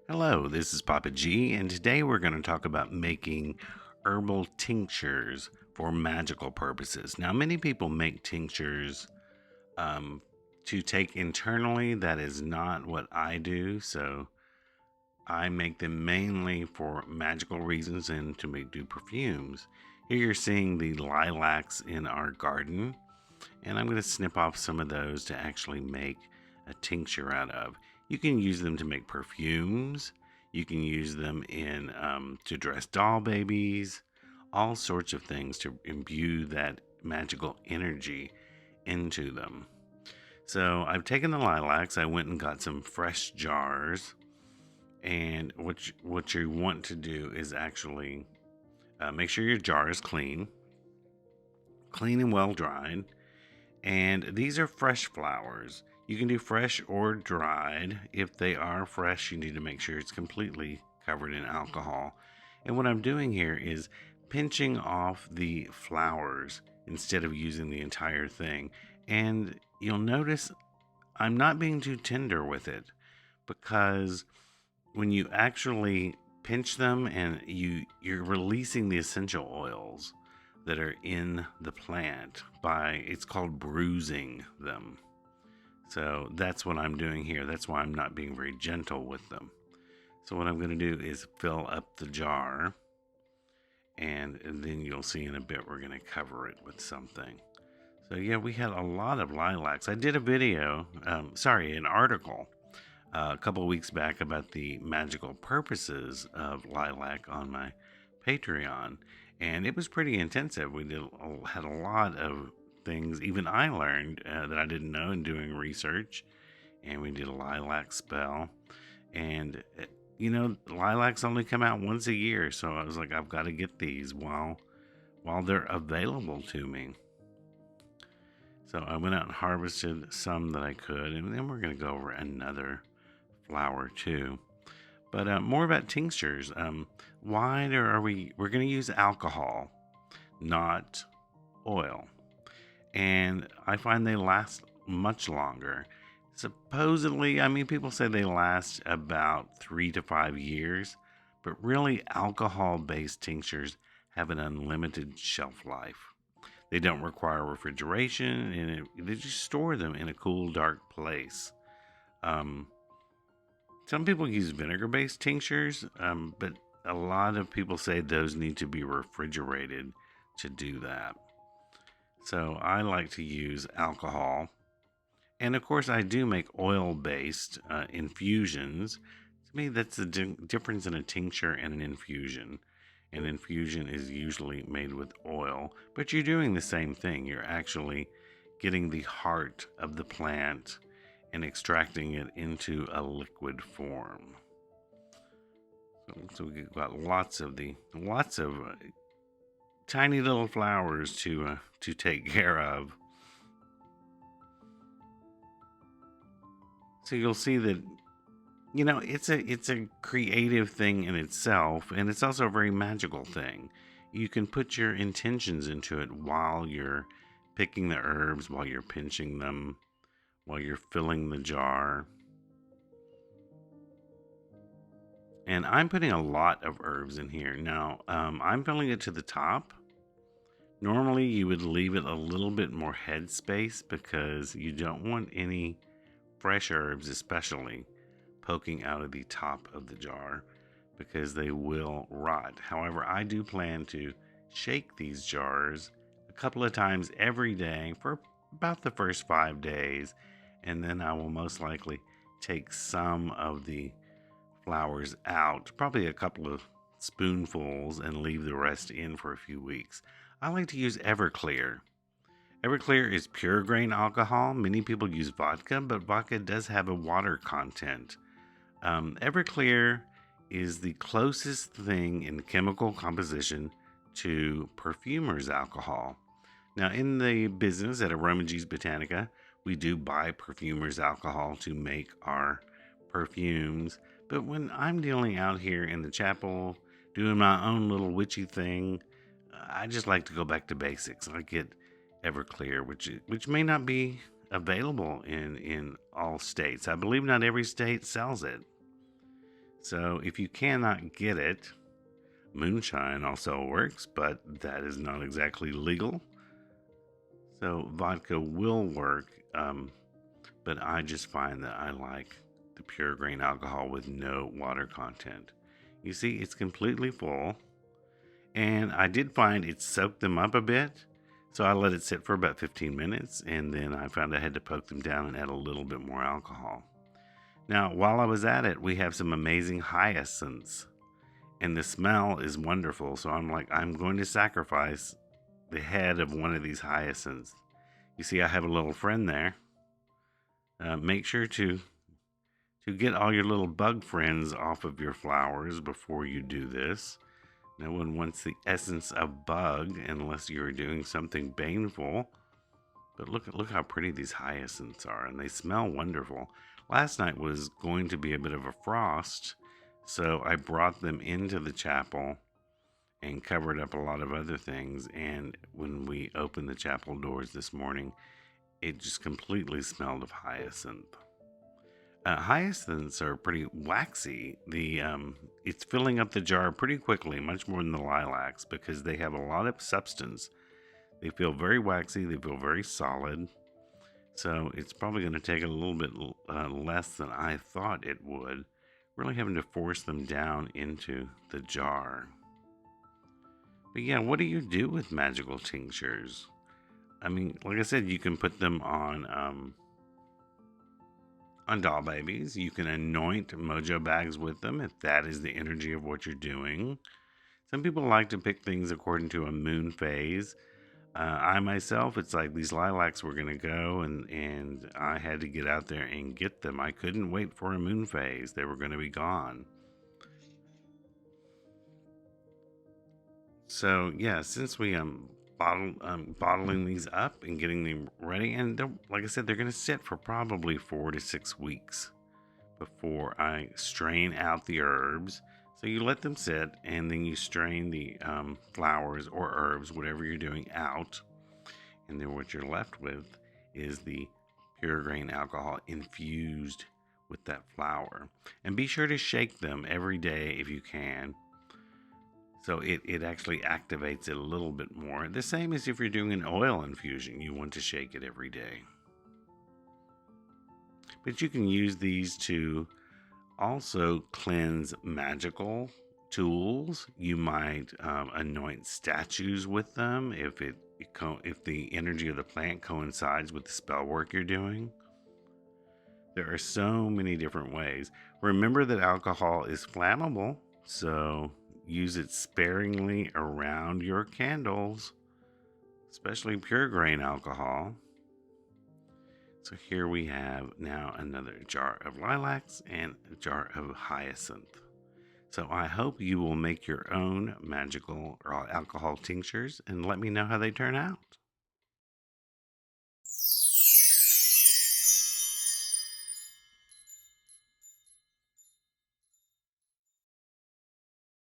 Hello, this is Papa G, and today we're going to talk about making herbal tinctures for magical purposes. Now, many people make tinctures um, to take internally. That is not what I do, so I make them mainly for magical reasons and to do perfumes. Here you're seeing the lilacs in our garden, and I'm going to snip off some of those to actually make a tincture out of. You can use them to make perfumes. You can use them in to dress doll babies, all sorts of things to imbue that magical energy into them. So I've taken the lilacs. I went and got some fresh jars, and what you want to do is actually make sure your jar is clean and well dried. And these are fresh flowers. You can do fresh or dried. If they are fresh, you need to make sure it's completely covered in alcohol. And what I'm doing here is pinching off the flowers instead of using the entire thing. And you'll notice I'm not being too tender with it, because when you actually pinch them and you're releasing the essential oils that are in the plant by, it's called bruising them. So that's what I'm doing here. That's why I'm not being very gentle with them. So what I'm going to do is fill up the jar, and then you'll see in a bit we're going to cover it with something. So yeah, we had a lot of lilacs. I did a video, an article a couple of weeks back about the magical purposes of lilac on my Patreon, and it was pretty intensive. We had a lot of things. Even I learned that I didn't know in doing research, and we did a lilac spell. And lilacs only come out once a year, so I was like, I've got to get these while they're available to me. So I went out and harvested some that I could, and then we're going to go over another flower too. But more about tinctures. Why are we're going to use alcohol, not oil. And I find they last much longer. Supposedly, people say they last about 3 to 5 years, but really alcohol-based tinctures have an unlimited shelf life. They don't require refrigeration, and they just store them in a cool, dark place. Some people use vinegar-based tinctures, but a lot of people say those need to be refrigerated to do that. So I like to use alcohol. And of course, I do make oil-based infusions. To me, that's the difference in a tincture and an infusion. An infusion is usually made with oil, but you're doing the same thing. You're actually getting the heart of the plant and extracting it into a liquid form. So we've got lots of tiny little flowers to take care of. So you'll see that it's a creative thing in itself, and it's also a very magical thing. You can put your intentions into it while you're picking the herbs, while you're pinching them, while you're filling the jar. And I'm putting a lot of herbs in here. Now, I'm filling it to the top. Normally, you would leave it a little bit more headspace because you don't want any fresh herbs, especially, poking out of the top of the jar, because they will rot. However, I do plan to shake these jars a couple of times every day for about the first 5 days, and then I will most likely take some of the flowers out, probably a couple of spoonfuls, and leave the rest in for a few weeks. I like to use Everclear. Everclear is pure grain alcohol. Many people use vodka, but vodka does have a water content. Everclear is the closest thing in chemical composition to perfumer's alcohol. Now, in the business at Aroma G's Botanica, we do buy perfumer's alcohol to make our perfumes. But when I'm dealing out here in the chapel, doing my own little witchy thing, I just like to go back to basics. I get Everclear, which may not be available in all states. I believe not every state sells it. So if you cannot get it, moonshine also works, but that is not exactly legal. So vodka will work, but I just find that I like the pure grain alcohol with no water content. You see, it's completely full, and I did find it soaked them up a bit. So I let it sit for about 15 minutes, and then I found I had to poke them down and add a little bit more alcohol. Now, while I was at it, we have some amazing hyacinths, and the smell is wonderful. So I'm like, I'm going to sacrifice the head of one of these hyacinths. You see, I have a little friend there. Make sure to get all your little bug friends off of your flowers before you do this. No one wants the essence of bug unless you're doing something baneful. But look how pretty these hyacinths are, and they smell wonderful. Last night was going to be a bit of a frost, so I brought them into the chapel and covered up a lot of other things. And when we opened the chapel doors this morning, it just completely smelled of hyacinth. Hyacinths are pretty waxy. It's filling up the jar pretty quickly, much more than the lilacs, because they have a lot of substance. They feel very waxy. They feel very solid. So it's probably going to take a little bit less than I thought it would. Really having to force them down into the jar. But yeah, what do you do with magical tinctures? I mean, like I said, you can put them on doll babies. You can anoint mojo bags with them if that is the energy of what you're doing. Some people like to pick things according to a moon phase. I myself, it's like these lilacs were going to go, and I had to get out there and get them. I couldn't wait for a moon phase. They were going to be gone. So yeah, since we bottling these up and getting them ready, and like I said, they're going to sit for probably 4 to 6 weeks before I strain out the herbs. So you let them sit, and then you strain the flowers or herbs, whatever you're doing, out. And then what you're left with is the pure grain alcohol infused with that flower. And be sure to shake them every day if you can. So it actually activates it a little bit more. The same as if you're doing an oil infusion, you want to shake it every day. But you can use these to also cleanse magical tools. You might anoint statues with them if the energy of the plant coincides with the spell work you're doing. There are so many different ways. Remember that alcohol is flammable, so use it sparingly around your candles, especially pure grain alcohol. So here we have now another jar of lilacs and a jar of hyacinth. So I hope you will make your own magical or alcohol tinctures and let me know how they turn out.